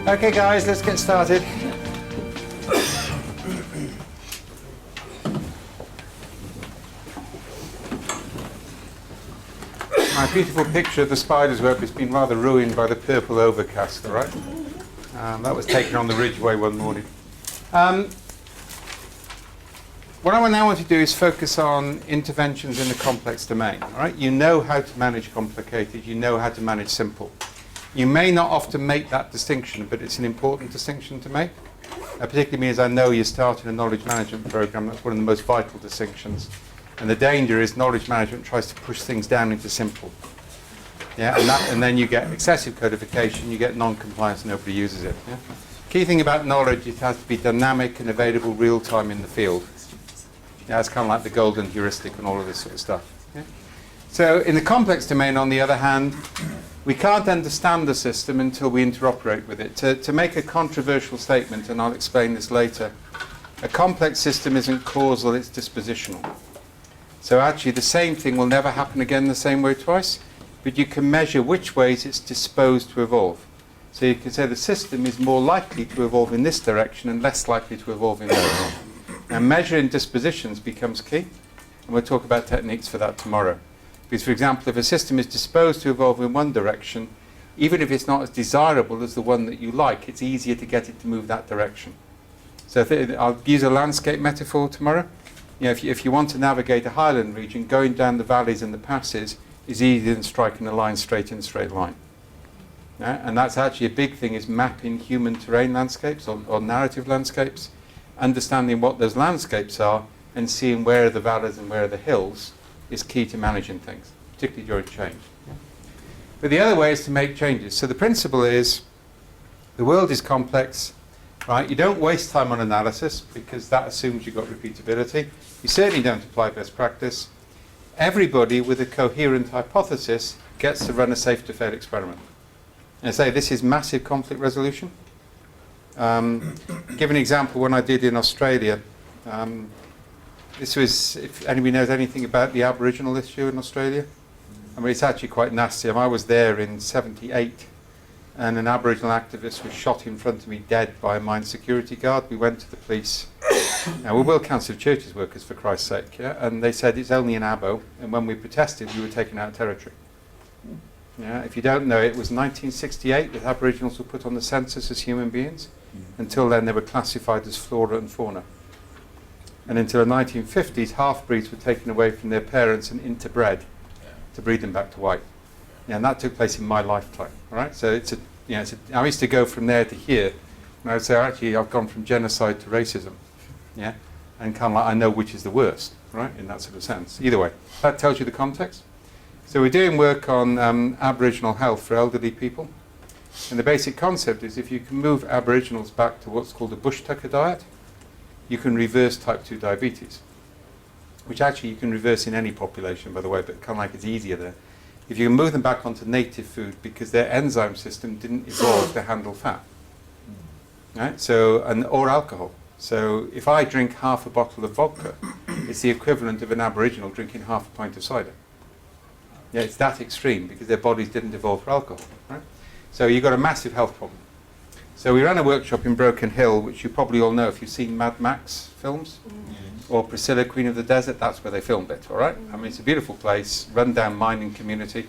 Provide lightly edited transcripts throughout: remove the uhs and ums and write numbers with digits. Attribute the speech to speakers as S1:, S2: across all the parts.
S1: Okay guys, let's get started. My beautiful picture of the spider's web has been rather ruined by the purple overcast, all right? That was taken on the Ridgeway one morning. What I now want to do is focus on interventions in the complex domain, all right? You know how to manage complicated, you know how to manage simple. You may not often make that distinction, but it's an important distinction to make. Particularly as I know you're starting a knowledge management program, that's one of the most vital distinctions. And the danger is knowledge management tries to push things down into simple. Yeah, and then you get excessive codification, you get non-compliance, nobody uses it. Yeah? Key thing about knowledge, it has to be dynamic and available real time in the field. Yeah, it's kind of like the golden heuristic and all of this sort of stuff. Yeah? So in the complex domain, on the other hand, we can't understand the system until we interoperate with it. To make a controversial statement, and I'll explain this later, a complex system isn't causal, it's dispositional. So actually the same thing will never happen again the same way twice, but you can measure which ways it's disposed to evolve. So you can say the system is more likely to evolve in this direction and less likely to evolve in that. Now measuring dispositions becomes key, and we'll talk about techniques for that tomorrow. Because, for example, if a system is disposed to evolve in one direction, even if it's not as desirable as the one that you like, it's easier to get it to move that direction. So I'll use a landscape metaphor tomorrow. You know, if you want to navigate a highland region, going down the valleys and the passes is easier than striking a line straight in a straight line. Yeah? And that's actually a big thing, is mapping human terrain landscapes or narrative landscapes, understanding what those landscapes are and seeing where are the valleys and where are the hills is key to managing things, particularly during change. But the other way is to make changes. So the principle is the world is complex, right? You don't waste time on analysis because that assumes you've got repeatability. You certainly don't apply best practice. Everybody with a coherent hypothesis gets to run a safe to fail experiment. And I say this is massive conflict resolution. Give an example, when I did in Australia, this was, if anybody knows anything about the Aboriginal issue in Australia, I mean, it's actually quite nasty. I was there in '78, and an Aboriginal activist was shot in front of me dead by a mine security guard. We went to the police. Now, we're World Council of Churches workers, for Christ's sake, yeah? And they said it's only an abo, and when we protested, we were taken out of territory. Yeah? If you don't know, it was 1968 that Aboriginals were put on the census as human beings. Until then, they were classified as flora and fauna. And until the 1950s, half-breeds were taken away from their parents and interbred to breed them back to white. Yeah, and that took place in my lifetime. All right, so I used to go from there to here, and I would say actually I've gone from genocide to racism. Yeah, and kind of like I know which is the worst, right? In that sort of sense. Either way, that tells you the context. So we're doing work on Aboriginal health for elderly people, and the basic concept is if you can move Aboriginals back to what's called a bush tucker diet, you can reverse type 2 diabetes, which actually you can reverse in any population, by the way, but kind of like it's easier there. If you can move them back onto native food because their enzyme system didn't evolve to handle fat, right? So, or alcohol. So if I drink half a bottle of vodka, it's the equivalent of an Aboriginal drinking half a pint of cider. Yeah, it's that extreme because their bodies didn't evolve for alcohol, right? So you've got a massive health problem. So we ran a workshop in Broken Hill, which you probably all know if you've seen Mad Max films, or Priscilla, Queen of the Desert, that's where they filmed it, all right? I mean, it's a beautiful place, run-down mining community.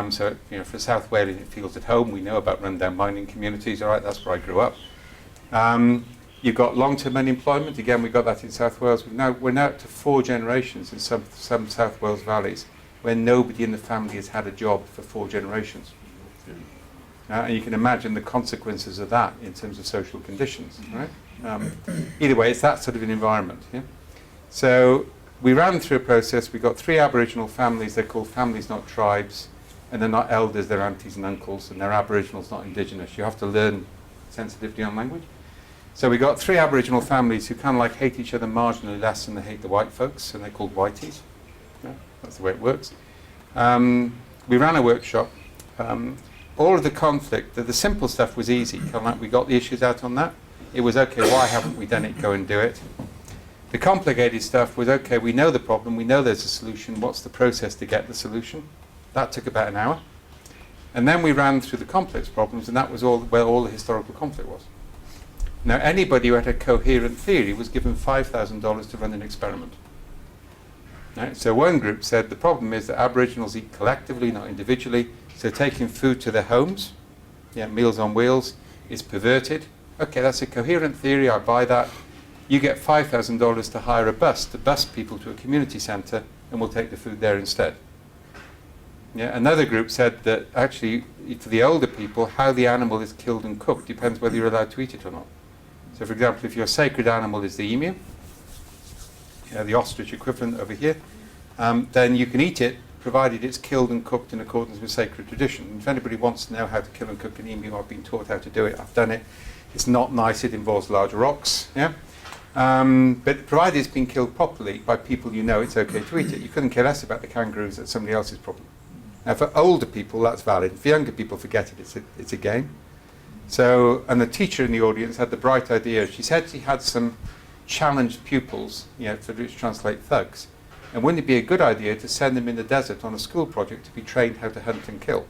S1: So, you know, for South Wales, it feels at home. We know about run-down mining communities, all right? That's where I grew up. You've got long-term unemployment. Again, we got that in South Wales. We're now up to 4 generations in some South Wales valleys where nobody in the family has had a job for 4 generations. And you can imagine the consequences of that in terms of social conditions, right? Either way, it's that sort of an environment. Yeah? So we ran through a process. We got 3 Aboriginal families. They're called families, not tribes. And they're not elders, they're aunties and uncles. And they're Aboriginals, not Indigenous. You have to learn sensitivity on language. So we got 3 Aboriginal families who kind of like hate each other marginally less than they hate the white folks. And they're called whiteys. Yeah? That's the way it works. We ran a workshop. All of the conflict, the simple stuff was easy. Kind of like we got the issues out on that. It was, okay, why haven't we done it? Go and do it. The complicated stuff was, okay, we know the problem, we know there's a solution, what's the process to get the solution? That took about an hour. And then we ran through the complex problems, and that was where all the historical conflict was. Now, anybody who had a coherent theory was given $5,000 to run an experiment. Right? So one group said the problem is that Aboriginals eat collectively, not individually, so taking food to their homes, Meals on Wheels, is perverted. Okay, that's a coherent theory, I buy that. You get $5,000 to hire a bus to bus people to a community centre, and we'll take the food there instead. Another group said that actually, for the older people, how the animal is killed and cooked depends whether you're allowed to eat it or not. So, for example, if your sacred animal is the emu, the ostrich equivalent over here, then you can eat it, provided it's killed and cooked in accordance with sacred tradition. If anybody wants to know how to kill and cook an emu, I've been taught how to do it. I've done it. It's not nice. It involves large rocks. But provided it's been killed properly by people you know, it's okay to eat it. You couldn't care less about the kangaroos. That's somebody else's problem. Now, for older people, that's valid. For younger people, forget it. It's a game. So, and the teacher in the audience had the bright idea. She said she had some challenged pupils, for which translate thugs. And wouldn't it be a good idea to send them in the desert on a school project to be trained how to hunt and kill?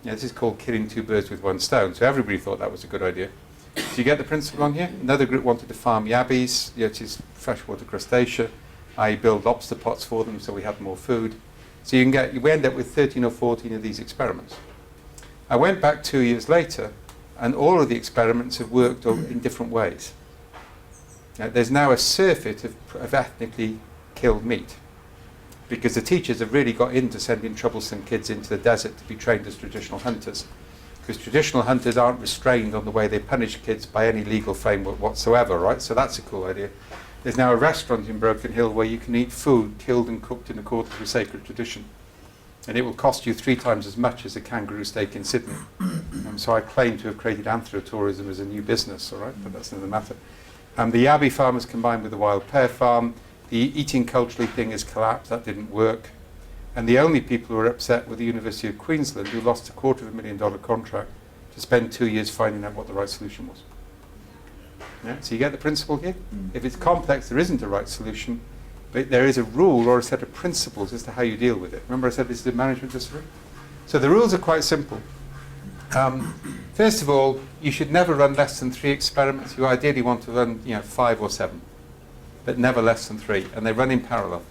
S1: This is called killing two birds with one stone. So everybody thought that was a good idea. Do you get the principle on here? Another group wanted to farm yabbies, which is freshwater crustacea. I build lobster pots for them so we had more food. So we end up with 13 or 14 of these experiments. I went back 2 years later, and all of the experiments have worked in different ways. There's now a surfeit of ethnically killed meat, because the teachers have really got into sending troublesome kids into the desert to be trained as traditional hunters. Because traditional hunters aren't restrained on the way they punish kids by any legal framework whatsoever, right? So that's a cool idea. There's now a restaurant in Broken Hill where you can eat food killed and cooked in accordance with sacred tradition. And it will cost you 3 times as much as a kangaroo steak in Sydney. So I claim to have created anthrotourism as a new business, all right? But that's another matter. The yabby farm is combined with the wild pear farm. The eating culturally thing has collapsed. That didn't work. And the only people who were upset were the University of Queensland, who lost a $250,000 contract to spend 2 years finding out what the right solution was. So you get the principle here? If it's complex, there isn't a right solution, but there is a rule or a set of principles as to how you deal with it. Remember I said this is a management discipline? So the rules are quite simple. First of all, you should never run less than 3 experiments. You ideally want to run 5 or 7, but never less than 3, and they run in parallel.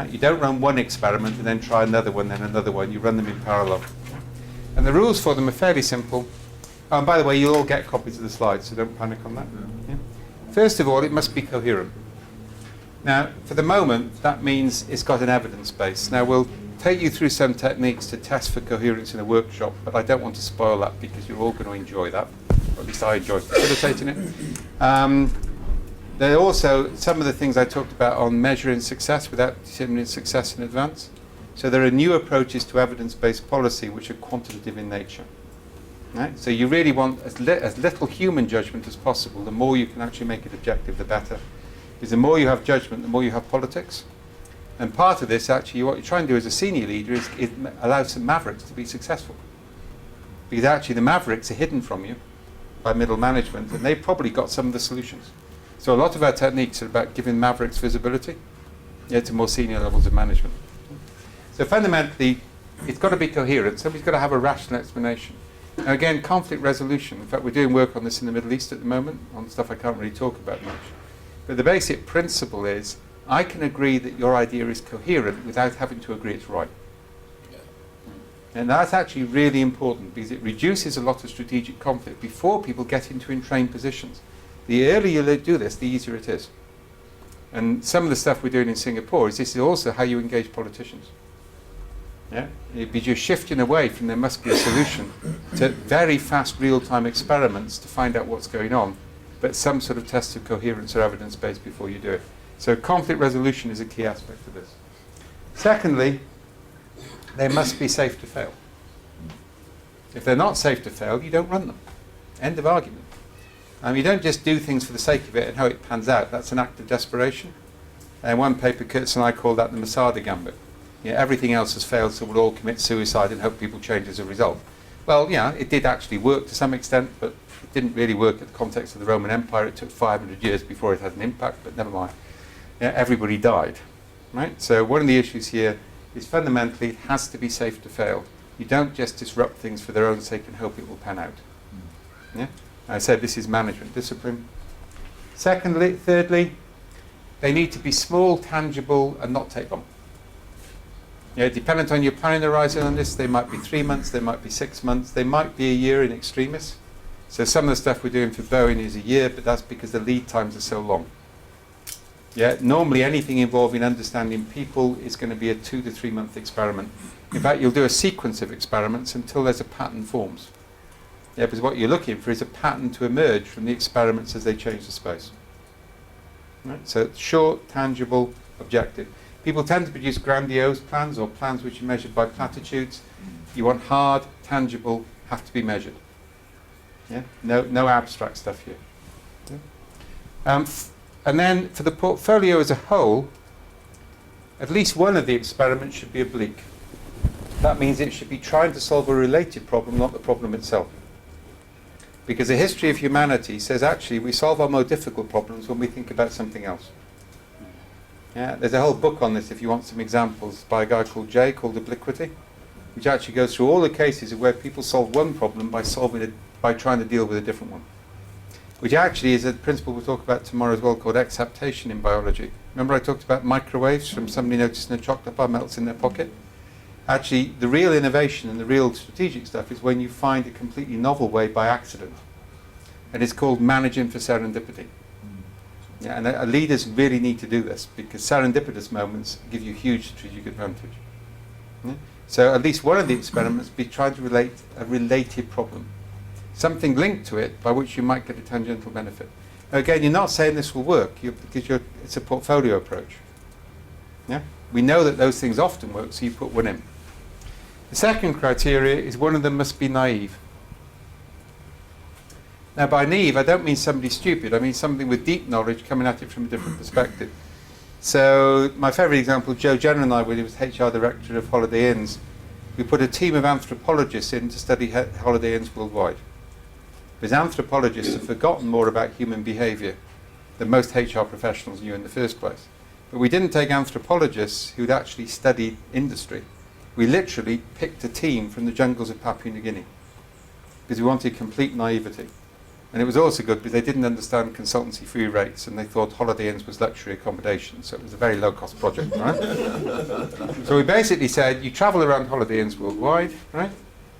S1: You don't run one experiment and then try another one, then another one. You run them in parallel. And the rules for them are fairly simple. And by the way, you'll all get copies of the slides, so don't panic on that. First of all, it must be coherent. Now, for the moment, that means it's got an evidence base. Now, we'll take you through some techniques to test for coherence in a workshop, but I don't want to spoil that because you're all going to enjoy that. Or at least I enjoy facilitating it. There are also some of the things I talked about on measuring success without determining success in advance. So there are new approaches to evidence-based policy which are quantitative in nature. Right? So you really want as little human judgment as possible. The more you can actually make it objective, the better. Because the more you have judgment, the more you have politics. And part of this, actually, what you try and do as a senior leader is allow some mavericks to be successful. Because actually the mavericks are hidden from you by middle management, and they've probably got some of the solutions. So a lot of our techniques are about giving mavericks visibility to more senior levels of management. So fundamentally, it's got to be coherent. Somebody's got to have a rational explanation. Now again, conflict resolution. In fact, we're doing work on this in the Middle East at the moment, on stuff I can't really talk about much. But the basic principle is, I can agree that your idea is coherent without having to agree it's right. And that's actually really important because it reduces a lot of strategic conflict before people get into entrained positions. The earlier you do this, the easier it is. And some of the stuff we're doing in Singapore is this is also how you engage politicians. Because you're shifting away from there must be a solution to very fast real-time experiments to find out what's going on, but some sort of test of coherence or evidence-based before you do it. So conflict resolution is a key aspect of this. Secondly, they must be safe to fail. If they're not safe to fail, you don't run them. End of argument. You don't just do things for the sake of it and how it pans out. That's an act of desperation. And one paper, Kurtz and I call that the Masada Gambit. Everything else has failed, so we'll all commit suicide and hope people change as a result. Well, it did actually work to some extent, but it didn't really work in the context of the Roman Empire. It took 500 years before it had an impact, but never mind. Everybody died. Right? So one of the issues here is fundamentally it has to be safe to fail. You don't just disrupt things for their own sake and hope it will pan out. Yeah? I said this is management discipline. Thirdly, they need to be small, tangible, and not take long. Yeah, dependent on your planning horizon on this, they might be 3 months, they might be 6 months, they might be a year in extremis. So some of the stuff we're doing for Boeing is a year, but that's because the lead times are so long. Yeah, normally anything involving understanding people is going to be a 2 to 3 month experiment. In fact, you'll do a sequence of experiments until there's a pattern forms. Yeah, because what you're looking for is a pattern to emerge from the experiments as they change the space. Right? So short, tangible, objective. People tend to produce grandiose plans or plans which are measured by platitudes. You want hard, tangible, have to be measured. Yeah? No abstract stuff here. Yeah? And then for the portfolio as a whole, at least one of the experiments should be oblique. That means it should be trying to solve a related problem, not the problem itself. Because the history of humanity says actually we solve our more difficult problems when we think about something else. Yeah, there's a whole book on this if you want some examples by a guy called Jay called Obliquity, which actually goes through all the cases of where people solve one problem by trying to deal with a different one. Which actually is a principle we'll talk about tomorrow as well called acceptation in biology. Remember I talked about microwaves from somebody noticing a chocolate bar melts in their pocket? Actually, the real innovation and the real strategic stuff is when you find a completely novel way by accident. And it's called managing for serendipity. Yeah, and leaders really need to do this because serendipitous moments give you huge strategic advantage. Yeah? So at least one of the experiments be trying to relate a related problem. Something linked to it by which you might get a tangential benefit. Now again, you're not saying this will work because it's a portfolio approach. Yeah? We know that those things often work, so you put one in. The second criteria is one of them must be naive. Now by naive, I don't mean somebody stupid, I mean something with deep knowledge coming at it from a different perspective. So my favourite example, Joe Jenner and I, when he was HR director of Holiday Inns, we put a team of anthropologists in to study Holiday Inns worldwide. Because anthropologists have forgotten more about human behaviour than most HR professionals knew in the first place. But we didn't take anthropologists who'd actually studied industry. We literally picked a team from the jungles of Papua New Guinea because we wanted complete naivety. And it was also good because they didn't understand consultancy fee rates and they thought Holiday Inns was luxury accommodation, so it was a very low-cost project, right? So we basically said, you travel around Holiday Inns worldwide, right?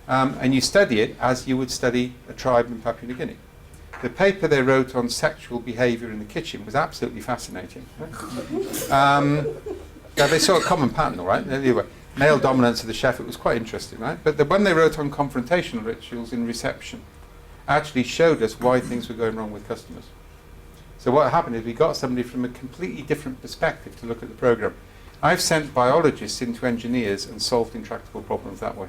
S1: And you study it as you would study a tribe in Papua New Guinea. The paper they wrote on sexual behaviour in the kitchen was absolutely fascinating. Right? Now they saw a common pattern, all right? Anyway, male dominance of the chef, it was quite interesting, right? But the one they wrote on confrontational rituals in reception actually showed us why things were going wrong with customers. So what happened is we got somebody from a completely different perspective to look at the program. I've sent biologists into engineers and solved intractable problems that way.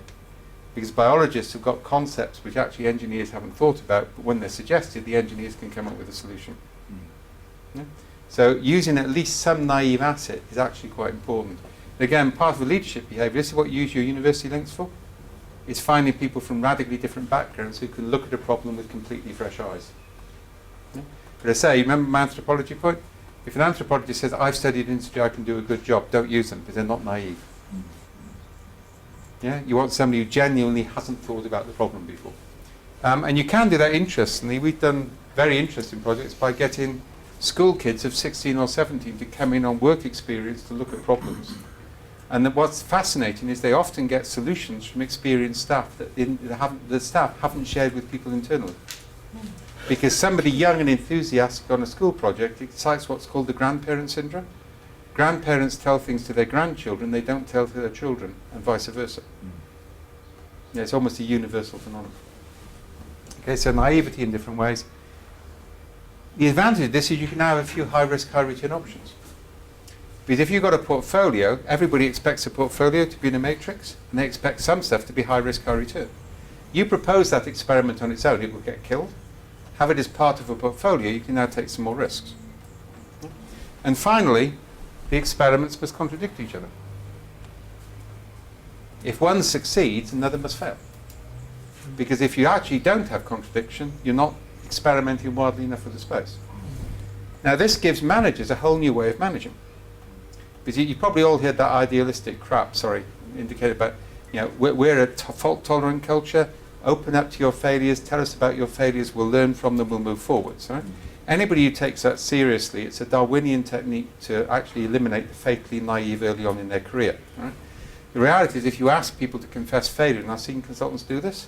S1: Because biologists have got concepts which actually engineers haven't thought about, but when they're suggested, the engineers can come up with a solution. Yeah? So using at least some naive asset is actually quite important. Again, part of the leadership behaviour, this is what you use your university links for, is finding people from radically different backgrounds who can look at a problem with completely fresh eyes. Yeah? But I say, remember my anthropology point? If an anthropologist says, I've studied industry, I can do a good job, don't use them because they're not naive. Yeah? You want somebody who genuinely hasn't thought about the problem before. And you can do that interestingly. We've done very interesting projects by getting school kids of 16 or 17 to come in on work experience to look at problems. And what's fascinating is they often get solutions from experienced staff that the staff haven't shared with people internally. Because somebody young and enthusiastic on a school project excites what's called the Grandparent Syndrome. Grandparents tell things to their grandchildren they don't tell to their children, and vice versa. Yeah, it's almost a universal phenomenon. Okay, so naivety in different ways. The advantage of this is you can now have a few high-risk, high-return options. Because if you've got a portfolio, everybody expects a portfolio to be in a matrix, and they expect some stuff to be high-risk, high-return. You propose that experiment on its own, it will get killed. Have it as part of a portfolio, you can now take some more risks. And finally, the experiments must contradict each other. If one succeeds, another must fail. Because if you actually don't have contradiction, you're not experimenting widely enough with the space. Now this gives managers a whole new way of managing. Because you probably all heard that idealistic crap, indicated about You know, we're a fault-tolerant culture. Open up to your failures. Tell us about your failures. We'll learn from them. We'll move forwards. Right? Anybody who takes that seriously, it's a Darwinian technique to actually eliminate the fatally naive early on in their career. Right? The reality is, if you ask people to confess failure, and I've seen consultants do this,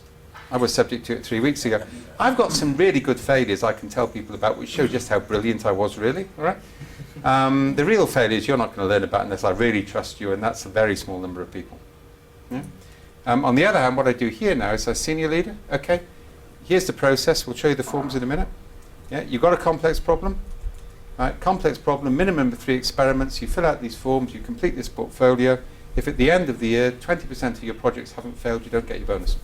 S1: I was subject to it 3 weeks ago. I've got some really good failures I can tell people about, which show just how brilliant I was, really. All right? The real failures you're not going to learn about unless I really trust you, and that's a very small number of people. Yeah? On the other hand, what I do here now is, as senior leader, okay, here's the process. We'll show you the forms in a minute. Yeah? You've got a complex problem. Right? Complex problem, minimum of 3 experiments. You fill out these forms. You complete this portfolio. If at the end of the year, 20% of your projects haven't failed, you don't get your bonus.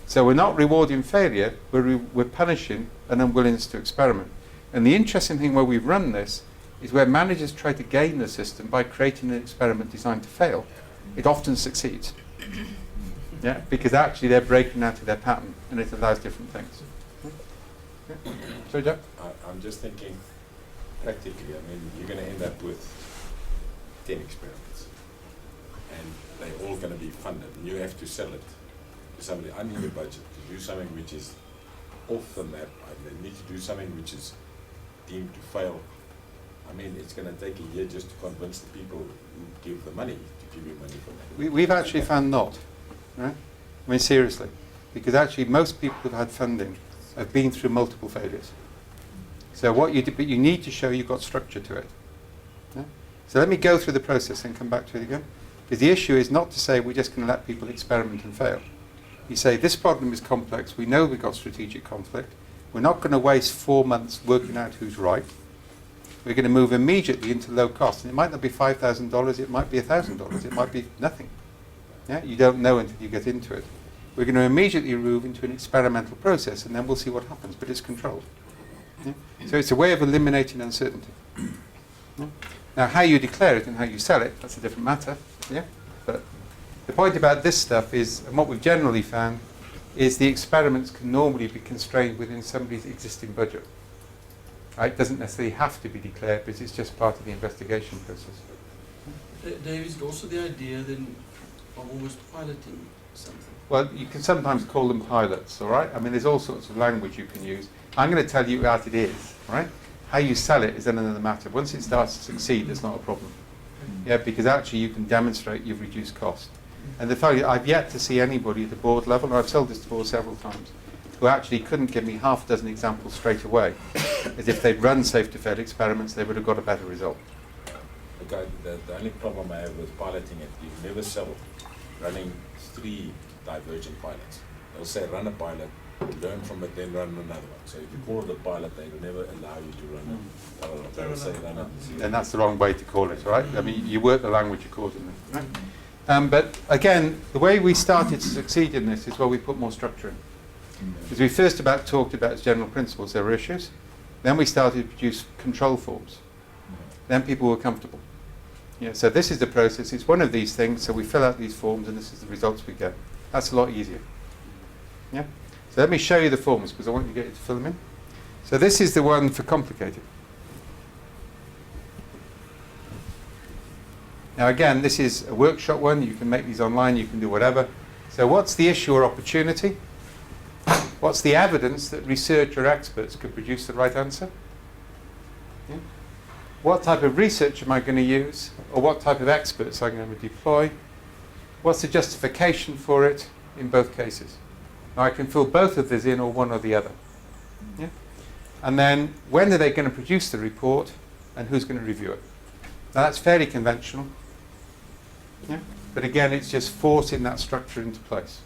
S1: So we're not rewarding failure, we're punishing an unwillingness to experiment. And the interesting thing where we've run this is where managers try to game the system by creating an experiment designed to fail. It often succeeds. Yeah, because actually they're breaking out of their pattern and it allows different things. Yeah. Sorry, Jack?
S2: I'm just thinking practically, I mean, you're going to end up with 10 experiments and they're all going to be funded and you have to sell it to somebody. I need a budget to do something which is off the map. I need to do something which is deemed to fail. I mean, it's going to take a year just to convince the people who give the money to give you money for that.
S1: We've actually found not, right? I mean, seriously, because actually most people who've had funding have been through multiple failures. So what you do, but you need to show you've got structure to it. Yeah? So let me go through the process and come back to it again. Because the issue is not to say we're just going to let people experiment and fail. You say this problem is complex, we know we've got strategic conflict, we're not going to waste 4 months working out who's right. We're going to move immediately into low cost. And it might not be $5,000, it might be $1,000, it might be nothing. Yeah? You don't know until you get into it. We're going to immediately move into an experimental process and then we'll see what happens, but it's controlled. Yeah? So it's a way of eliminating uncertainty. Yeah? Now how you declare it and how you sell it, that's a different matter. Yeah? But the point about this stuff is, and what we've generally found, is the experiments can normally be constrained within somebody's existing budget. Right? It doesn't necessarily have to be declared, but it's just part of the investigation process.
S3: There is also the idea then of almost piloting something.
S1: Well, you can sometimes call them pilots, all right? I mean, there's all sorts of language you can use. I'm going to tell you as it is, right? How you sell it is then another matter. Once it starts to succeed, it's not a problem. Yeah, because actually you can demonstrate you've reduced cost. And the fact I've yet to see anybody at the board level, and I've told this to board several times, who actually couldn't give me half a dozen examples straight away, as if they'd run safe to fail experiments, they would have got a better result.
S2: The only problem I have with piloting it, you never sell running 3 divergent pilots. They'll say run a pilot, learn from it, then run another one. So if you call it a pilot, they will never allow you to run it. They'll say run it.
S1: And that's the wrong way to call it, right? I mean, you work the language accordingly. Right? But again, the way we started to succeed in this is where we put more structure in. Because we first talked about as general principles, there were issues. Then we started to produce control forms. Then people were comfortable. Yeah, so this is the process. It's one of these things. So we fill out these forms, and this is the results we get. That's a lot easier. Yeah. So let me show you the forms because I want you to get you to fill them in. So this is the one for complicated. Now again, this is a workshop one. You can make these online. You can do whatever. So what's the issue or opportunity? What's the evidence that research or experts could produce the right answer? Yeah. What type of research am I going to use? Or what type of experts am I going to deploy? What's the justification for it in both cases? Now I can fill both of these in or one or the other. Yeah? And then when are they going to produce the report and who's going to review it? Now that's fairly conventional. Yeah? But again, it's just forcing that structure into place.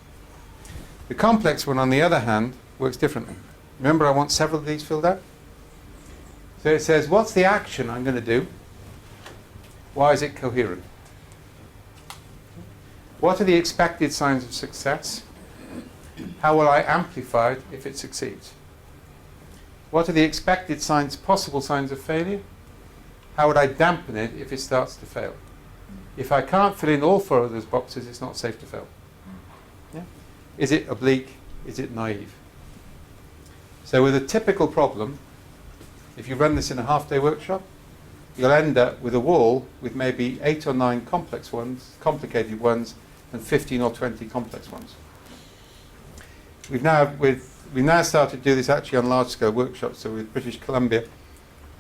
S1: The complex one, on the other hand, works differently. Remember, I want several of these filled out? So it says, what's the action I'm going to do? Why is it coherent? What are the expected signs of success? How will I amplify it if it succeeds? What are the expected signs, possible signs of failure? How would I dampen it if it starts to fail? If I can't fill in all 4 of those boxes, it's not safe to fail. Yeah? Is it oblique? Is it naive? So with a typical problem, if you run this in a half-day workshop, you'll end up with a wall with maybe 8 or 9 complex ones, complicated ones, and 15 or 20 complex ones. We've now started to do this actually on large-scale workshops. So with British Columbia,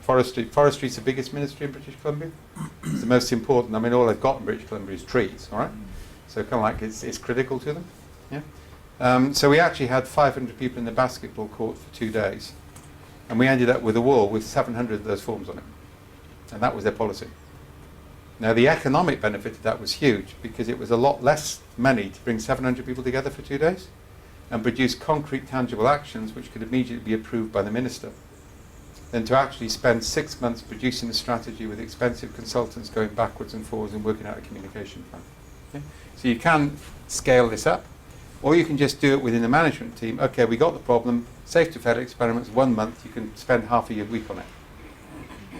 S1: forestry is the biggest ministry in British Columbia. It's the most important. I mean, all they've got in British Columbia is trees, all right? So kind of like it's critical to them. Yeah. So we actually had 500 people in the basketball court for 2 days, and we ended up with a wall with 700 of those forms on it, and that was their policy. Now the economic benefit of that was huge because it was a lot less money to bring 700 people together for 2 days and produce concrete, tangible actions which could immediately be approved by the minister, than to actually spend 6 months producing a strategy with expensive consultants going backwards and forwards and working out a communication plan. Okay? So you can scale this up, or you can just do it within the management team. Okay, we got the problem, safe to fail experiments, 1 month, you can spend half a week on it.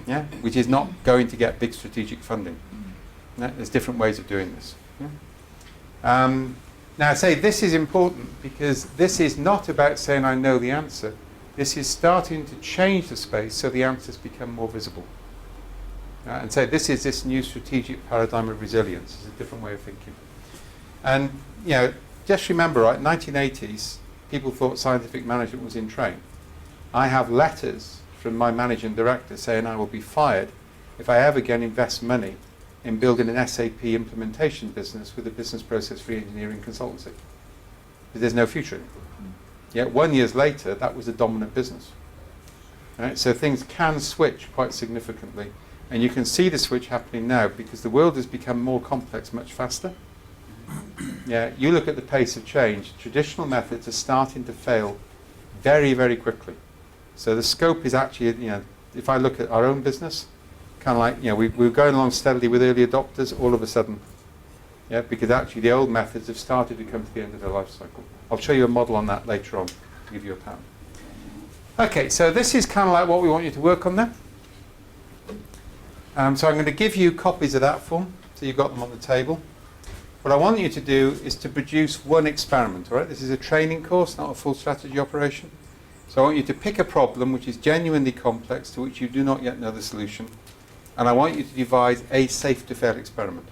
S1: Yeah? Which is not going to get big strategic funding. Yeah? There's different ways of doing this. Yeah? Now I say this is important because this is not about saying I know the answer. This is starting to change the space so the answers become more visible. And so this is this new strategic paradigm of resilience. It's a different way of thinking. And you know, just remember, right, 1980s, people thought scientific management was in train. I have letters from my managing director saying I will be fired if I ever again invest money in building an SAP implementation business with a business process re-engineering consultancy. Because there's no future in it. Yet 1 year later, that was a dominant business. Right? So things can switch quite significantly. And you can see the switch happening now because the world has become more complex much faster. Yeah, you look at the pace of change, traditional methods are starting to fail very, very quickly. So the scope is actually, you know, if I look at our own business, kind of like, you know, we were going along steadily with early adopters, all of a sudden, yeah, because actually the old methods have started to come to the end of their life cycle. I'll show you a model on that later on to give you a pattern. Okay, so this is kind of like what we want you to work on there. So I'm going to give you copies of that form, so you've got them on the table. What I want you to do is to produce one experiment, all right? This is a training course, not a full strategy operation. So I want you to pick a problem which is genuinely complex, to which you do not yet know the solution, and I want you to devise a safe to fail experiment.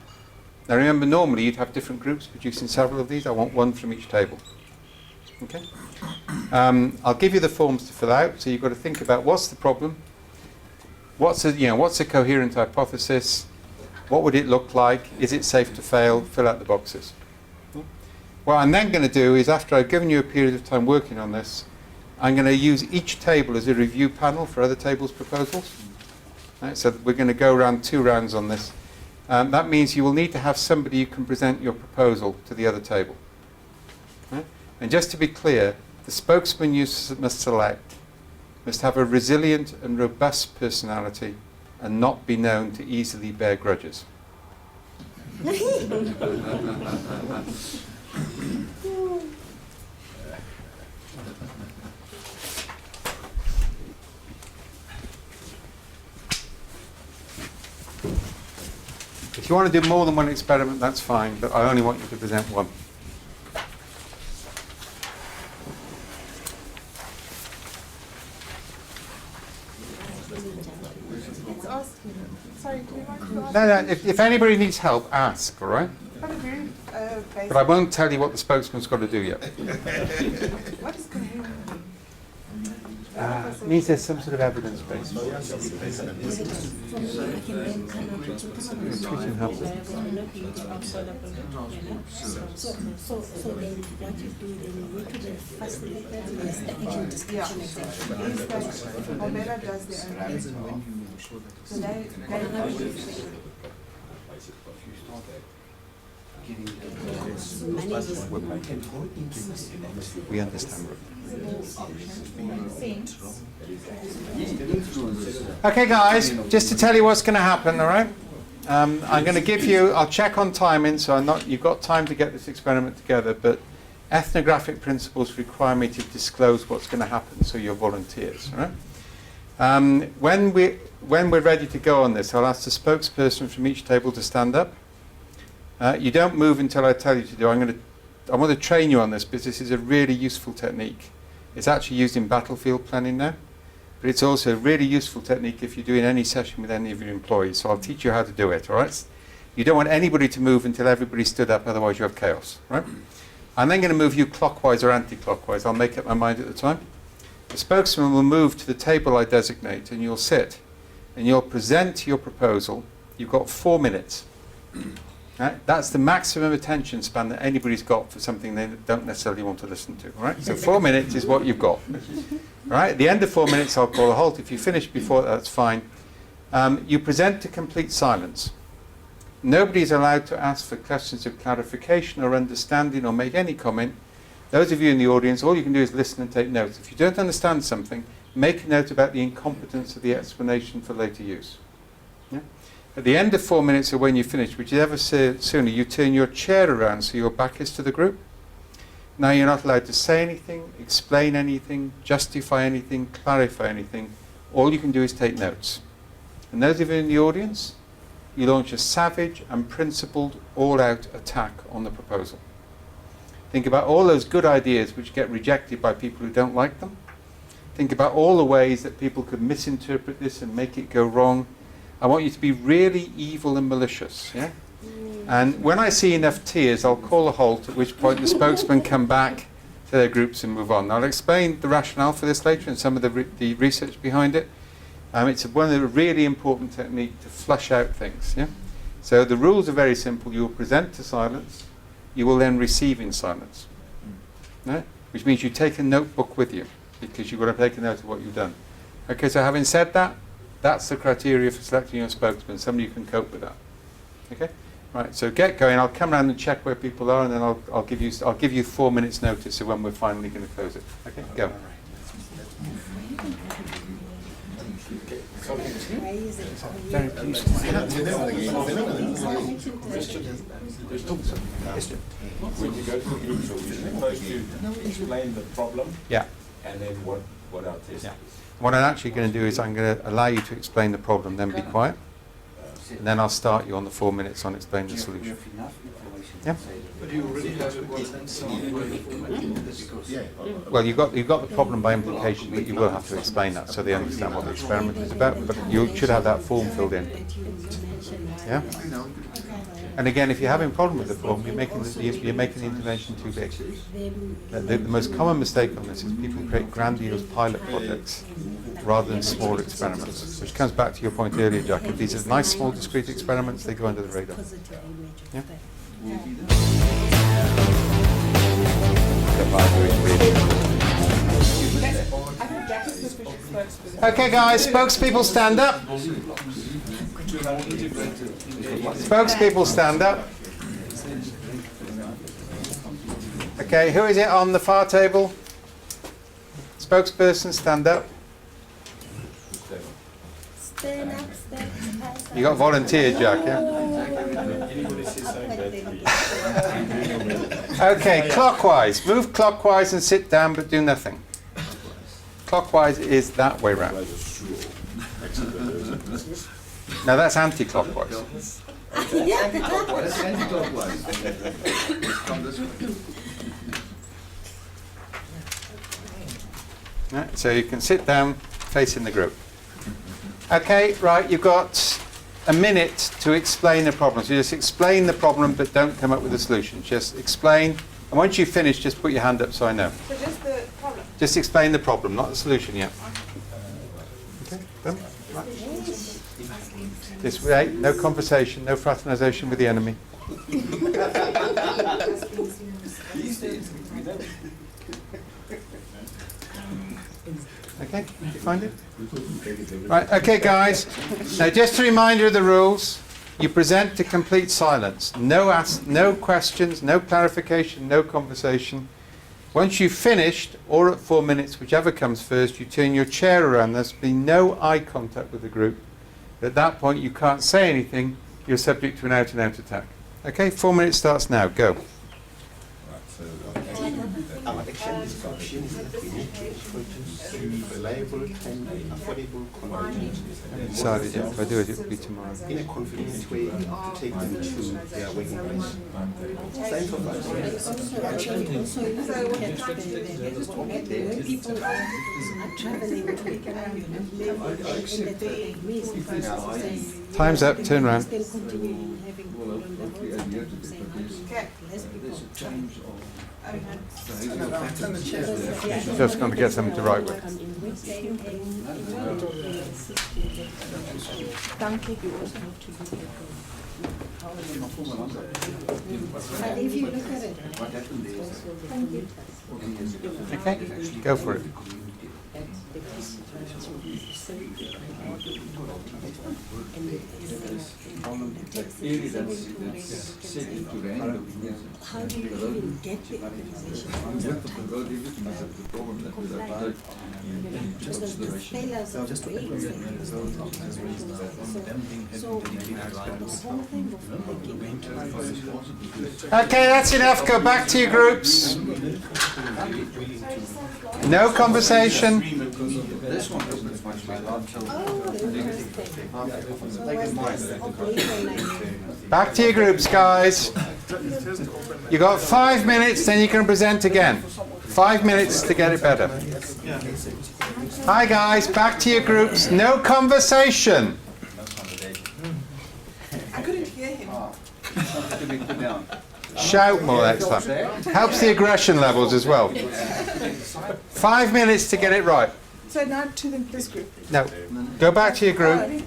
S1: Now remember, normally you'd have different groups producing several of these. I want one from each table. Okay? I'll give you the forms to fill out, so you've got to think about what's the problem, what's a coherent hypothesis, what would it look like, is it safe to fail, fill out the boxes. What I'm then going to do is, after I've given you a period of time working on this, I'm going to use each table as a review panel for other tables' proposals. Right, so we're going to go around 2 rounds on this. That means you will need to have somebody who can present your proposal to the other table. Right? And just to be clear, the spokesman you must select must have a resilient and robust personality and not be known to easily bear grudges. If you want to do more than one experiment, that's fine, but I only want you to present one.
S4: Sorry, do you want to ask?
S1: No, if anybody needs help, ask, all right? But I won't tell you what the spokesman's got to do yet.
S4: What is coherent?
S1: It means there's some sort of evidence base.
S4: Alberta does their own. So
S1: We understand. Okay, guys, just to tell you what's going to happen, all right? I'm going to give you, I'll check on timing, so you've got time to get this experiment together, but ethnographic principles require me to disclose what's going to happen, so you're volunteers, all right? When we're ready to go on this, I'll ask the spokesperson from each table to stand up. You don't move until I tell you to do. I want to train you on this because this is a really useful technique. It's actually used in battlefield planning now. but it's also a really useful technique if you're doing any session with any of your employees. So I'll teach you how to do it, all right? You don't want anybody to move until everybody stood up, otherwise you have chaos, right? I'm then going to move you clockwise or anti-clockwise. I'll make up my mind at the time. The spokesman will move to the table I designate, and you'll sit, and you'll present your proposal. You've got 4 minutes. Right? That's the maximum attention span that anybody's got for something they don't necessarily want to listen to. Right? So 4 minutes is what you've got. Right? At the end of 4 minutes, I'll call a halt. If you finish before that, that's fine. You present to complete silence. Nobody is allowed to ask for questions of clarification or understanding or make any comment. Those of you in the audience, all you can do is listen and take notes. If you don't understand something, make a note about the incompetence of the explanation for later use. Yeah? At the end of 4 minutes or when you finish, whichever sooner, you turn your chair around so your back is to the group. Now you're not allowed to say anything, explain anything, justify anything, clarify anything. All you can do is take notes. And those of you in the audience, you launch a savage and principled all-out attack on the proposal. Think about all those good ideas which get rejected by people who don't like them. Think about all the ways that people could misinterpret this and make it go wrong. I want you to be really evil and malicious. Yeah? And when I see enough tears, I'll call a halt, at which point the spokesman come back to their groups and move on. I'll explain the rationale for this later and some of the research behind it. It's one of the really important techniques to flush out things. Yeah? So the rules are very simple. You will present to silence. You will then receive in silence. Right? Which means you take a notebook with you because you've got to take a note of what you've done. Okay, so having said that, that's the criteria for selecting your spokesman. Somebody who can cope with that. Okay? Right, so get going. I'll come around and check where people are, and then I'll give you 4 minutes notice of when we're finally going to close it. Okay, go. Very pleased.
S2: When you go to the group, so we're supposed to explain the problem,
S1: Yeah.
S2: and then what our test
S1: Yeah.
S2: is.
S1: What I'm actually going to do is I'm going to allow you to explain the problem, then be quiet, and then I'll start you on the 4 minutes on explaining the solution. Yeah.
S3: But you already have it once and some word format.
S1: Well, you've got the problem by implication, but you will have to explain that so they understand what the experiment is about. But you should have that form filled in. Yeah. And again, if you're having a problem with the form, you're making the intervention too big. The most common mistake on this is people create grandiose pilot projects rather than small experiments, which comes back to your point earlier, Jack. If these are nice, small, discrete experiments, they go under the radar. Yeah? Okay, guys, spokespeople stand up. Spokespeople stand up. Okay, who is it on the far table? Spokesperson, stand up.
S5: Stand up, stand up.
S1: You got volunteered, Jack, yeah? Okay, clockwise. Move clockwise and sit down, but do nothing. Clockwise is that way round. Now that's anti-clockwise.
S5: That's
S6: anti-clockwise. Come this way.
S1: Right, so you can sit down facing the group. Okay, right, you've got a minute to explain the problem. So you just explain the problem, but don't come up with a solution. Just explain, and once you've finished, just put your hand up so I know.
S4: So just the problem.
S1: Just explain the problem, not the solution yet. Okay, done? Right. This way, no conversation, no fraternization with the enemy. Okay, did you find it? Right, okay guys, now just a reminder of the rules. You present to complete silence. No questions, no clarification, no conversation. Once you've finished, or at 4 minutes, whichever comes first, you turn your chair around. There's been no eye contact with the group. At that point, you can't say anything. You're subject to an out-and-out attack. Okay, 4 minutes starts now. Go.
S2: Right, so
S7: reliable, timely, affordable, convenient,
S1: Decided, yeah, if I do it, it will be tomorrow.
S7: in a convenient way to take them to their working place. Same for us.
S5: People are traveling to live in the third degree.
S1: Time's up, turn around.
S5: Still continuing having people on the road saying, less people.
S1: Just going to get something to write with.
S5: But if you look at it,
S6: What happened is,
S1: Okay, go for it.
S5: how do you even get the organization? Because the failures of grades so the whole thing of
S1: Okay, that's enough. Go back to your groups. No conversation.
S6: this one isn't much my love.
S1: Back to your groups, guys. You got 5 minutes, then you can present again. 5 minutes to get it better. Hi, guys. Back to your groups. No conversation.
S4: I couldn't hear him.
S1: Shout more next time. Helps the aggression levels as well. 5 minutes to get it right.
S4: So now to this group.
S1: No, go back to your group.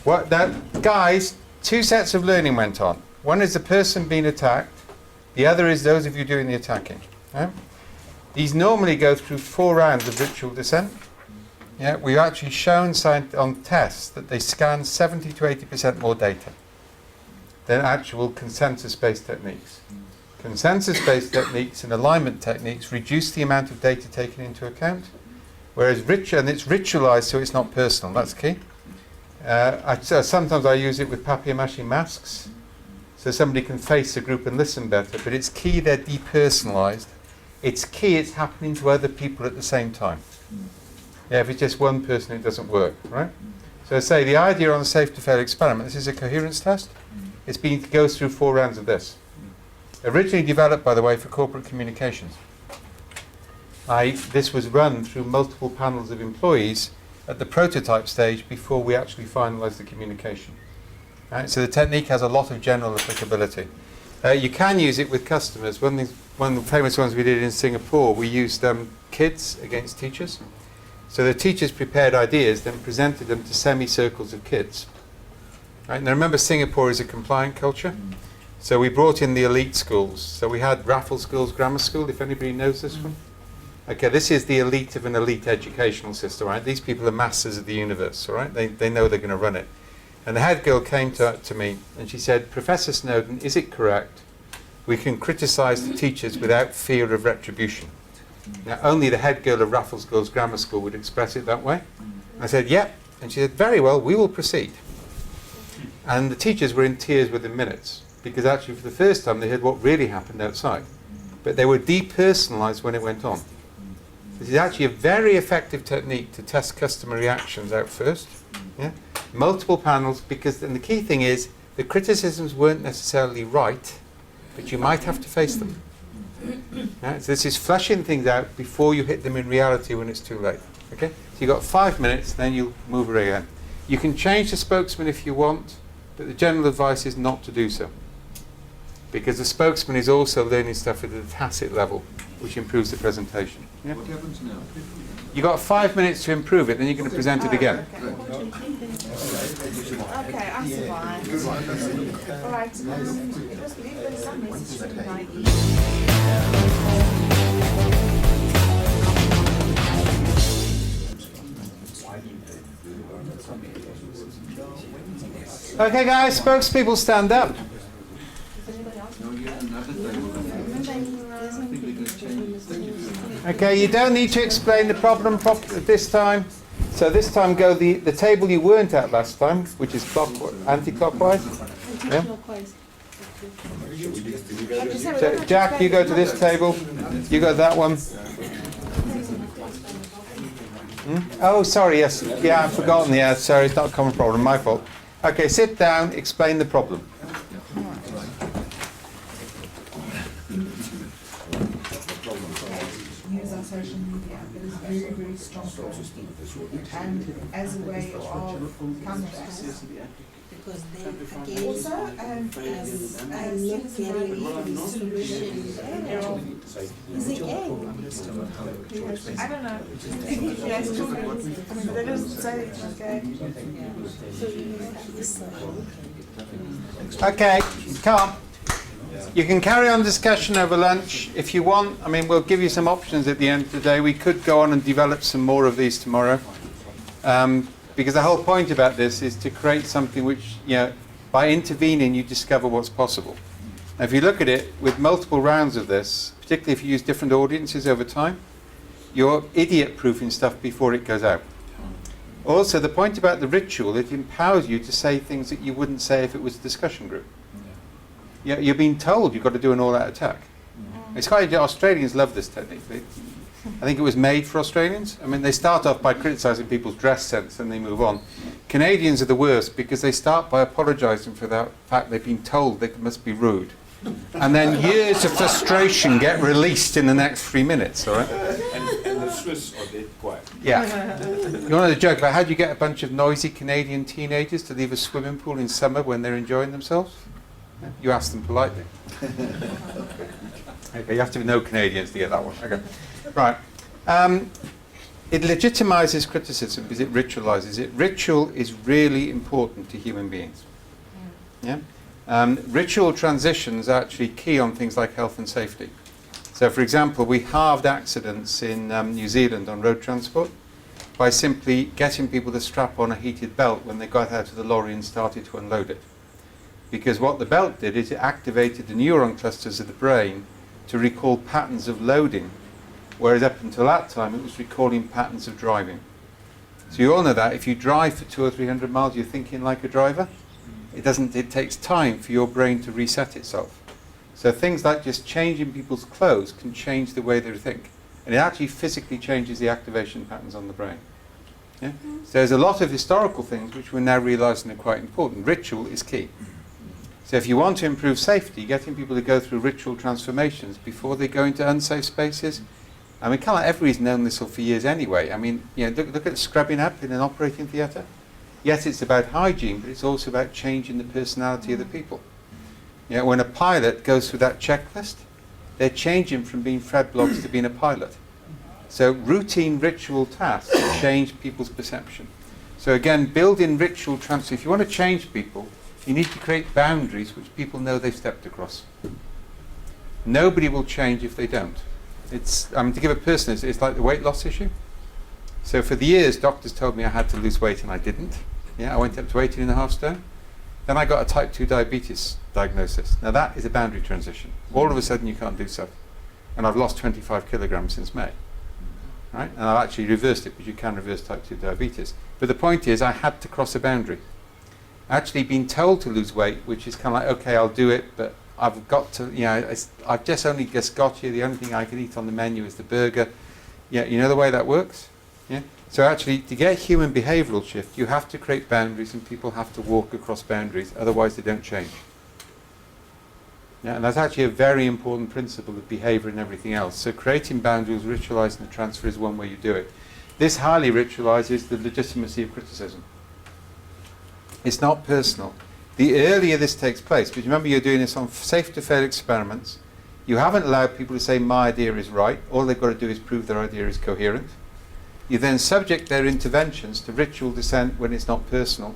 S1: What that, guys? 2 sets of learning went on. One is the person being attacked. The other is those of you doing the attacking. Yeah? These normally go through 4 rounds of ritual descent. Yeah, we've actually shown on tests that they scan 70 to 80% more data than actual consensus-based techniques. Consensus-based techniques and alignment techniques reduce the amount of data taken into account, whereas and it's ritualized so it's not personal. That's key. Sometimes I use it with papier-mâché masks, so somebody can face the group and listen better, but it's key they're depersonalized. It's key it's happening to other people at the same time. Yeah, if it's just one person, it doesn't work, right? So say the idea on the safe to fail experiment, this is a coherence test. It goes through 4 rounds of this. Originally developed, by the way, for corporate communications. This was run through multiple panels of employees at the prototype stage before we actually finalised the communication. Right, so the technique has a lot of general applicability. You can use it with customers. One of the famous ones we did in Singapore, we used kids against teachers. So the teachers prepared ideas, then presented them to semicircles of kids. Right, now remember, Singapore is a compliant culture. So we brought in the elite schools. So we had Raffles Schools Grammar School, if anybody knows this one. Okay, this is the elite of an elite educational system, right? These people are masters of the universe, all right? They know they're going to run it. And the head girl came to me and she said, Professor Snowden, is it correct we can criticise the teachers without fear of retribution? Now, only the head girl of Raffles Girls Grammar School would express it that way. I said, yep. And she said, very well, we will proceed. And the teachers were in tears within minutes, because actually for the first time they heard what really happened outside. But they were depersonalised when it went on. This is actually a very effective technique to test customer reactions out first. Yeah? Multiple panels, because then the key thing is the criticisms weren't necessarily right, but you might have to face them. Yeah? So this is fleshing things out before you hit them in reality when it's too late. Okay? So you've got 5 minutes, then you'll move it again. You can change the spokesman if you want, but the general advice is not to do so. Because the spokesman is also learning stuff at the tacit level, which improves the presentation. Yeah?
S6: What happens now?
S1: You've got 5 minutes to improve it, then you're going to present it again.
S4: Okay, I survived. All right. It was believed that some message to my
S1: Okay, guys, spokespeople, stand up. Okay, you don't need to explain the problem this time. So this time go the table you weren't at last time, which is anti-clockwise. Yeah? So Jack, you go to this table. You go to that one. Oh, sorry, yes. Yeah, I've forgotten. Yeah, sorry, it's not a common problem. My fault. Okay, sit down, explain the problem.
S4: Use our social media. It is very, very strong for us. And as a way of counteract.
S5: Because then again,
S4: Also,
S5: I look very solution is the end.
S4: I don't know. Yes, they just say it's okay.
S1: Okay, come on. You can carry on discussion over lunch if you want. I mean, we'll give you some options at the end of the day. We could go on and develop some more of these tomorrow. Because the whole point about this is to create something which, by intervening, you discover what's possible. Now, if you look at it, with multiple rounds of this, particularly if you use different audiences over time, you're idiot-proofing stuff before it goes out. Also, the point about the ritual, it empowers you to say things that you wouldn't say if it was a discussion group. You're being told you've got to do an all-out attack. It's quite, Australians love this technique. I think it was made for Australians. I mean, they start off by criticising people's dress sense and they move on. Canadians are the worst because they start by apologising for the fact they've been told they must be rude. And then years of frustration get released in the next 3 minutes, all right?
S2: And the Swiss are dead quiet.
S1: Yeah. You know the joke about how do you get a bunch of noisy Canadian teenagers to leave a swimming pool in summer when they're enjoying themselves? You ask them politely. Okay, you have to know Canadians to get that one. Okay. Right. It legitimizes criticism because it ritualizes it. Ritual is really important to human beings. Yeah? Ritual transitions are actually key on things like health and safety. So, for example, we halved accidents in New Zealand on road transport by simply getting people to strap on a heated belt when they got out of the lorry and started to unload it. Because what the belt did is it activated the neuron clusters of the brain to recall patterns of loading, whereas up until that time it was recalling patterns of driving. So you all know that if you drive for 200 or 300 miles, you're thinking like a driver. It takes time for your brain to reset itself. So things like just changing people's clothes can change the way they think. And it actually physically changes the activation patterns on the brain. Yeah? So there's a lot of historical things which we're now realising are quite important. Ritual is key. So if you want to improve safety, getting people to go through ritual transformations before they go into unsafe spaces. I mean, kind of everybody's known this for years anyway. I mean, look at scrubbing up in an operating theatre. Yes, it's about hygiene, but it's also about changing the personality of the people. When a pilot goes through that checklist, they're changing from being Fred Bloggs to being a pilot. So routine ritual tasks change people's perception. So again, building ritual transfer. If you want to change people, you need to create boundaries which people know they've stepped across. Nobody will change if they don't. To give a person, it's like the weight loss issue. So for the years, doctors told me I had to lose weight and I didn't. I went up to 18.5 stone. Then I got a type 2 diabetes diagnosis. Now that is a boundary transition. All of a sudden you can't do so. And I've lost 25 kilograms since May. Right? And I've actually reversed it because you can reverse type 2 diabetes. But the point is I had to cross a boundary. Actually been told to lose weight, which is kind of like, okay, I'll do it, but I've got to, I've just got here. The only thing I can eat on the menu is the burger. You know the way that works? Yeah. So actually, to get human behavioural shift, you have to create boundaries and people have to walk across boundaries, otherwise they don't change. And that's actually a very important principle of behaviour and everything else. So creating boundaries, ritualising the transfer is one way you do it. This highly ritualises the legitimacy of criticism. It's not personal. The earlier this takes place, because remember you're doing this on safe to fail experiments, you haven't allowed people to say my idea is right. All they've got to do is prove their idea is coherent. You then subject their interventions to ritual dissent when it's not personal.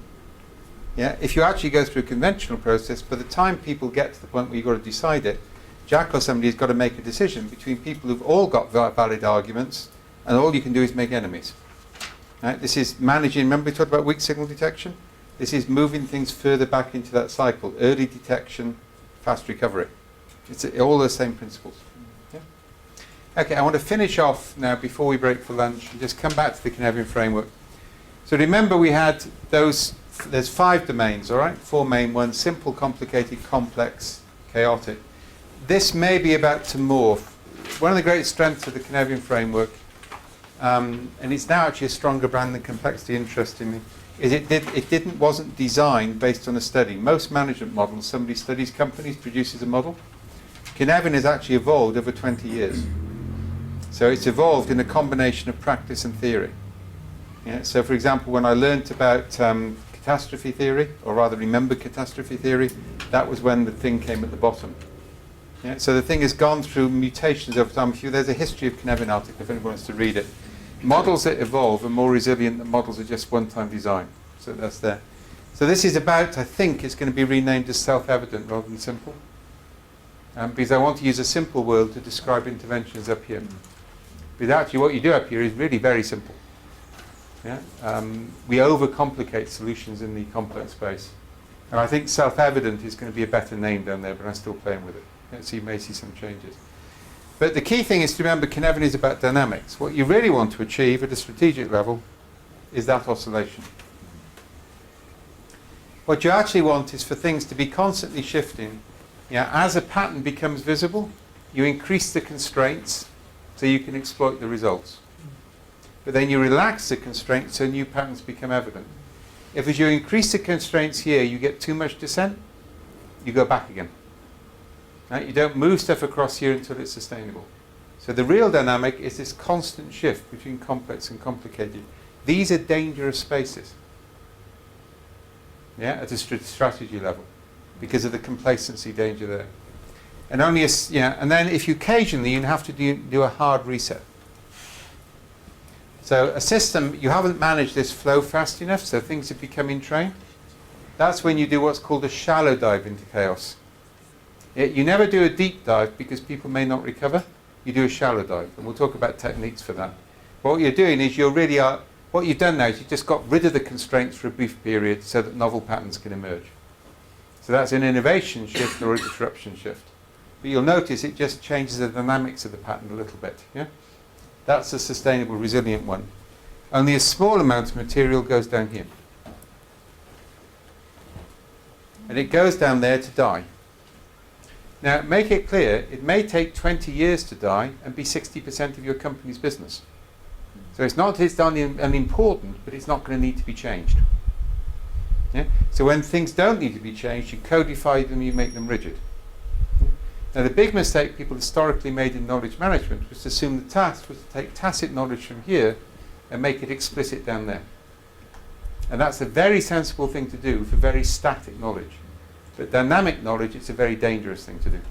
S1: If you actually go through a conventional process, by the time people get to the point where you've got to decide it, Jack or somebody has got to make a decision between people who've all got valid arguments, and all you can do is make enemies. Right? This is managing, remember we talked about weak signal detection? This is moving things further back into that cycle. Early detection, fast recovery. It's all the same principles. Okay, I want to finish off now before we break for lunch and just come back to the Canarian Framework. So remember we had there's 5 domains, all right? 4 main ones: simple, complicated, complex, chaotic. This may be about to morph. One of the great strengths of the Canarian Framework, and it's now actually a stronger brand than complexity, interestingly, is it wasn't designed based on a study. Most management models, somebody studies companies, produces a model. Cynefin has actually evolved over 20 years. So it's evolved in a combination of practice and theory. Yeah, so for example, when I learnt about catastrophe theory, or rather remembered catastrophe theory, that was when the thing came at the bottom. Yeah, so the thing has gone through mutations over time. There's a history of Cynefin article if anyone wants to read it. Models that evolve are more resilient than models that are just one-time design. So that's there. So this is about, I think, it's going to be renamed as self-evident rather than simple. Because I want to use a simple word to describe interventions up here. Because actually what you do up here is really very simple. Yeah? We overcomplicate solutions in the complex space. And I think self-evident is going to be a better name down there, but I'm still playing with it. Yeah, so you may see some changes. But the key thing is to remember Cynefin is about dynamics. What you really want to achieve at a strategic level is that oscillation. What you actually want is for things to be constantly shifting. Yeah, as a pattern becomes visible, you increase the constraints so you can exploit the results. But then you relax the constraints so new patterns become evident. If as you increase the constraints here, you get too much descent, you go back again. Right? You don't move stuff across here until it's sustainable. So the real dynamic is this constant shift between complex and complicated. These are dangerous spaces. Yeah, at a strategy level, because of the complacency danger there. And only and then if you occasionally you have to do a hard reset. So a system, you haven't managed this flow fast enough, so things have become entrained. That's when you do what's called a shallow dive into chaos. You never do a deep dive because people may not recover. You do a shallow dive, and we'll talk about techniques for that. But what you're doing is what you've done now is you've just got rid of the constraints for a brief period so that novel patterns can emerge. So that's an innovation shift or a disruption shift. But you'll notice it just changes the dynamics of the pattern a little bit. Yeah? That's a sustainable, resilient one. Only a small amount of material goes down here. And it goes down there to die. Now, make it clear, it may take 20 years to die and be 60% of your company's business. So it's not that it's unimportant, but it's not going to need to be changed. Yeah? So when things don't need to be changed, you codify them, you make them rigid. Now the big mistake people historically made in knowledge management was to assume the task was to take tacit knowledge from here and make it explicit down there. And that's a very sensible thing to do for very static knowledge. But dynamic knowledge, it's a very dangerous thing to do.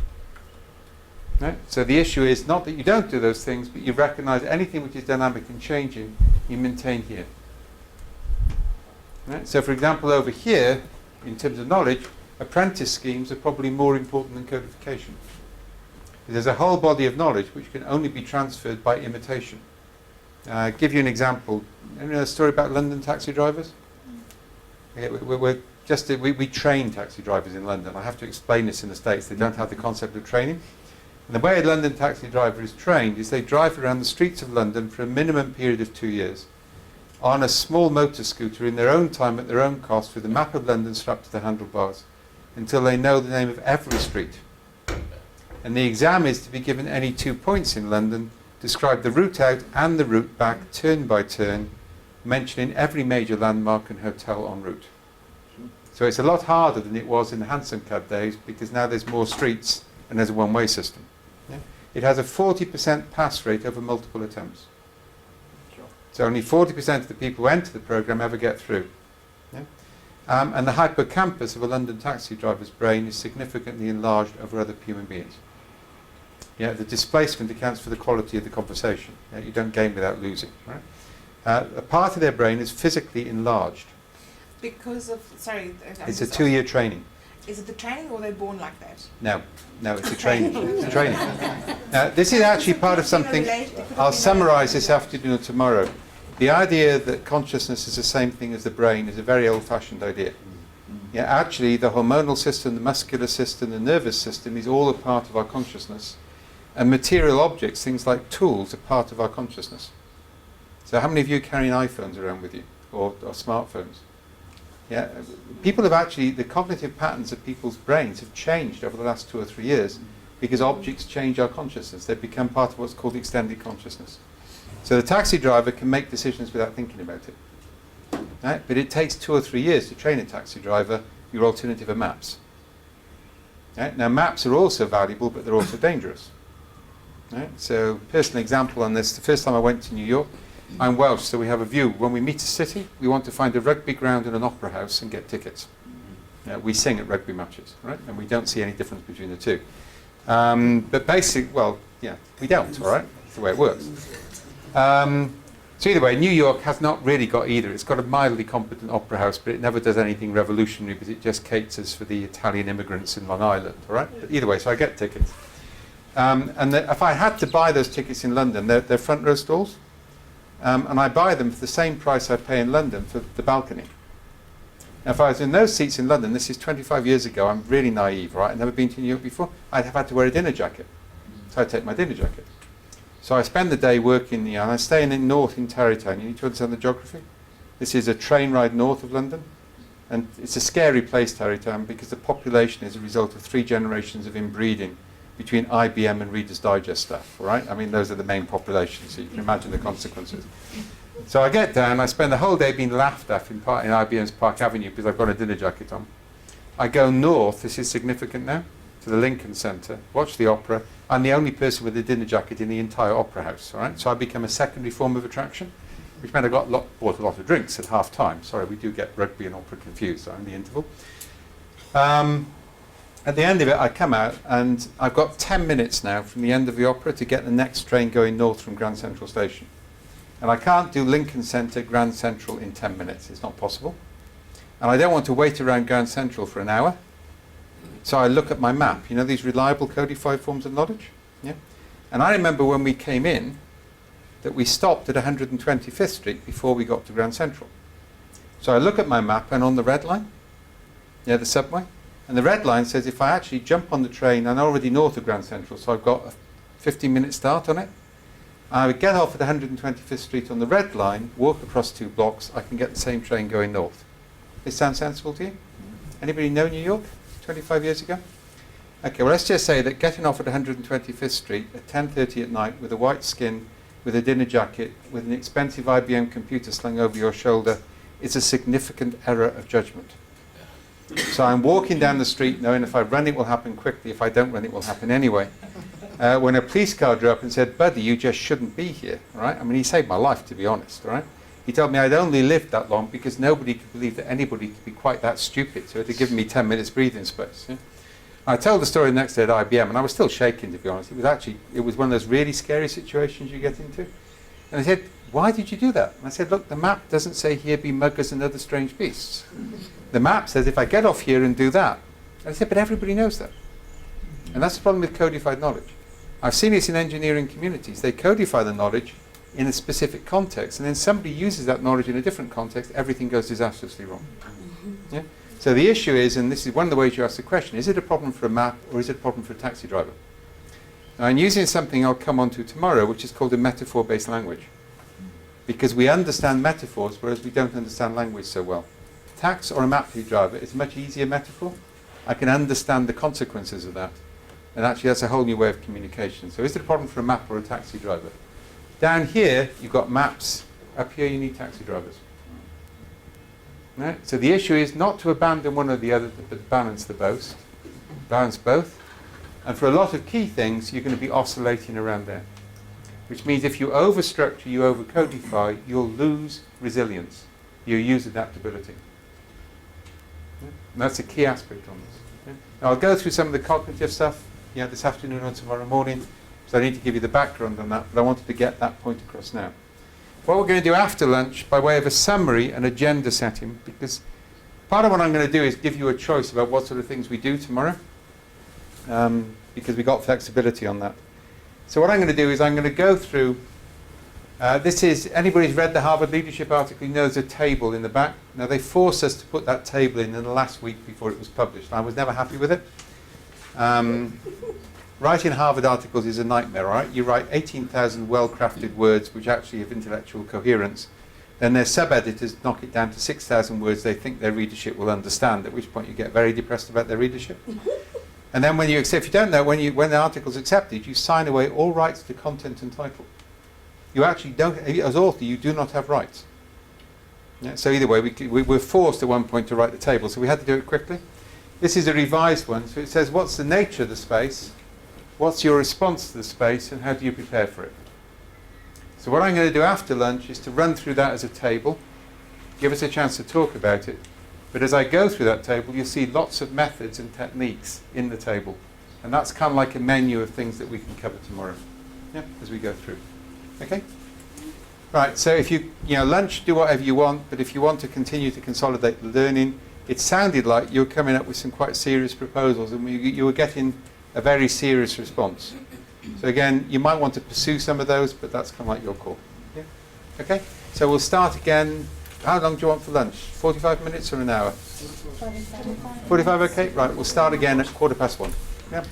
S1: Right? So the issue is not that you don't do those things, but you recognize anything which is dynamic and changing, you maintain here. Right? So for example, over here, in terms of knowledge, apprentice schemes are probably more important than codification. There's a whole body of knowledge which can only be transferred by imitation. I'll give you an example. You know a story about London taxi drivers? Yeah, we train taxi drivers in London. I have to explain this in the States. They don't have the concept of training. And the way a London taxi driver is trained is they drive around the streets of London for a minimum period of 2 years on a small motor scooter in their own time at their own cost with a map of London strapped to the handlebars until they know the name of every street. And the exam is to be given any 2 points in London, describe the route out and the route back turn by turn, mentioning every major landmark and hotel en route. So it's a lot harder than it was in the Hansom cab days because now there's more streets and there's a one-way system. Yeah? It has a 40% pass rate over multiple attempts. Sure. So only 40% of the people who enter the program ever get through. Yeah? And the hippocampus of a London taxi driver's brain is significantly enlarged over other human beings. Yeah, the displacement accounts for the quality of the conversation. Yeah, you don't gain without losing. Right? A part of their brain is physically enlarged.
S4: Because of, sorry.
S1: It's a 2-year training.
S4: Is it the training or they're born like that?
S1: No, it's a training. It's a training. Now, this is actually part of something, I'll summarize this afternoon or tomorrow. The idea that consciousness is the same thing as the brain is a very old-fashioned idea. Yeah, actually, the hormonal system, the muscular system, the nervous system is all a part of our consciousness. And material objects, things like tools, are part of our consciousness. So how many of you carry iPhones around with you, or smartphones? Yeah, people have actually, the cognitive patterns of people's brains have changed over the last 2 or 3 years because objects change our consciousness. They become part of what's called extended consciousness. So the taxi driver can make decisions without thinking about it. Right? But it takes 2 or 3 years to train a taxi driver. Your alternative are maps. Right? Now maps are also valuable, but they're also dangerous. Right? So personal example on this, the first time I went to New York, I'm Welsh, so we have a view. When we meet a city, we want to find a rugby ground and an opera house and get tickets. We sing at rugby matches, right? And we don't see any difference between the two. But we don't, all right? That's the way it works. So either way, New York has not really got either. It's got a mildly competent opera house, but it never does anything revolutionary because it just caters for the Italian immigrants in Long Island, all right? But either way, so I get tickets. If I had to buy those tickets in London, they're front row stalls, and I buy them for the same price I pay in London for the balcony. Now, if I was in those seats in London, this is 25 years ago, I'm really naive, right? I've never been to New York before. I'd have had to wear a dinner jacket. So I'd take my dinner jacket. So I spend the day working, and I stay in north in Tarrytown. You need to understand the geography. This is a train ride north of London. And it's a scary place, Tarrytown, because the population is a result of 3 generations of inbreeding between IBM and Reader's Digest staff, all right? I mean, those are the main populations, so you can imagine the consequences. So I get down, I spend the whole day being laughed at in IBM's Park Avenue because I've got a dinner jacket on. I go north, this is significant now, to the Lincoln Centre, watch the opera. I'm the only person with a dinner jacket in the entire opera house, all right? So I become a secondary form of attraction, which meant I bought a lot of drinks at half time. Sorry, we do get rugby and opera confused, so I'm the interval. At the end of it, I come out, and I've got 10 minutes now from the end of the opera to get the next train going north from Grand Central Station. And I can't do Lincoln Centre, Grand Central in 10 minutes. It's not possible. And I don't want to wait around Grand Central for an hour. So I look at my map. You know these reliable codified forms of knowledge? Yeah. And I remember when we came in that we stopped at 125th Street before we got to Grand Central. So I look at my map, and on the red line, the subway, and the red line says if I actually jump on the train, I'm already north of Grand Central, so I've got a 15-minute start on it. I would get off at 125th Street on the red line, walk across 2 blocks, I can get the same train going north. This sound sensible to you? Anybody know New York 25 years ago? Okay, well let's just say that getting off at 125th Street at 10:30 at night with a white skin, with a dinner jacket, with an expensive IBM computer slung over your shoulder is a significant error of judgment. So I'm walking down the street knowing if I run it will happen quickly, if I don't run it will happen anyway. When a police car drove up and said, "Buddy, you just shouldn't be here," right? I mean, he saved my life, to be honest, right? He told me I'd only lived that long because nobody could believe that anybody could be quite that stupid, so he had given me 10 minutes breathing space. Yeah? I told the story the next day at IBM, and I was still shaking, to be honest. It was one of those really scary situations you get into. And I said, "Why did you do that?" And I said, "Look, the map doesn't say here be muggers and other strange beasts. The map says if I get off here and do that." And I said, "But everybody knows that." And that's the problem with codified knowledge. I've seen this in engineering communities. They codify the knowledge in a specific context, and then somebody uses that knowledge in a different context, everything goes disastrously wrong. Yeah? So the issue is, and this is one of the ways you ask the question, is it a problem for a map or is it a problem for a taxi driver? Now, I'm using something I'll come on to tomorrow, which is called a metaphor-based language. Because we understand metaphors, whereas we don't understand language so well. Tax or a map driver is a much easier metaphor. I can understand the consequences of that. And actually that's a whole new way of communication. So is it a problem for a map or a taxi driver? Down here, you've got maps. Up here, you need taxi drivers. Right? So the issue is not to abandon one or the other, but balance both. Balance both. And for a lot of key things, you're going to be oscillating around there. Which means if you overstructure, you overcodify, you'll lose resilience. You'll use adaptability. Yeah? And that's a key aspect on this. Yeah? Now I'll go through some of the cognitive stuff this afternoon or tomorrow morning. So I need to give you the background on that, but I wanted to get that point across now. What we're going to do after lunch, by way of a summary and agenda setting, because part of what I'm going to do is give you a choice about what sort of things we do tomorrow, because we got flexibility on that. So what I'm going to do is I'm going to go through, this is, anybody who's read the Harvard Leadership article knows a table in the back. Now they forced us to put that table in the last week before it was published. I was never happy with it. Writing Harvard articles is a nightmare, right? You write 18,000 well-crafted words which actually have intellectual coherence. Then their sub-editors knock it down to 6,000 words they think their readership will understand, at which point you get very depressed about their readership. And then when you accept, if you don't know, when the article's accepted, you sign away all rights to content and title. You actually don't, as author, you do not have rights. Yeah, so either way, we were forced at one point to write the table, so we had to do it quickly. This is a revised one, so it says what's the nature of the space, what's your response to the space, and how do you prepare for it. So what I'm going to do after lunch is to run through that as a table, give us a chance to talk about it. But as I go through that table, you'll see lots of methods and techniques in the table. And that's kind of like a menu of things that we can cover tomorrow, yeah, as we go through. Okay? Right, so if lunch, do whatever you want, but if you want to continue to consolidate the learning, it sounded like you were coming up with some quite serious proposals, and you were getting a very serious response. So again, you might want to pursue some of those, but that's kind of like your call. Yeah? Okay? So we'll start again. How long do you want for lunch? 45 minutes or an hour? 45, okay? Right, we'll start again at 1:15. Yeah?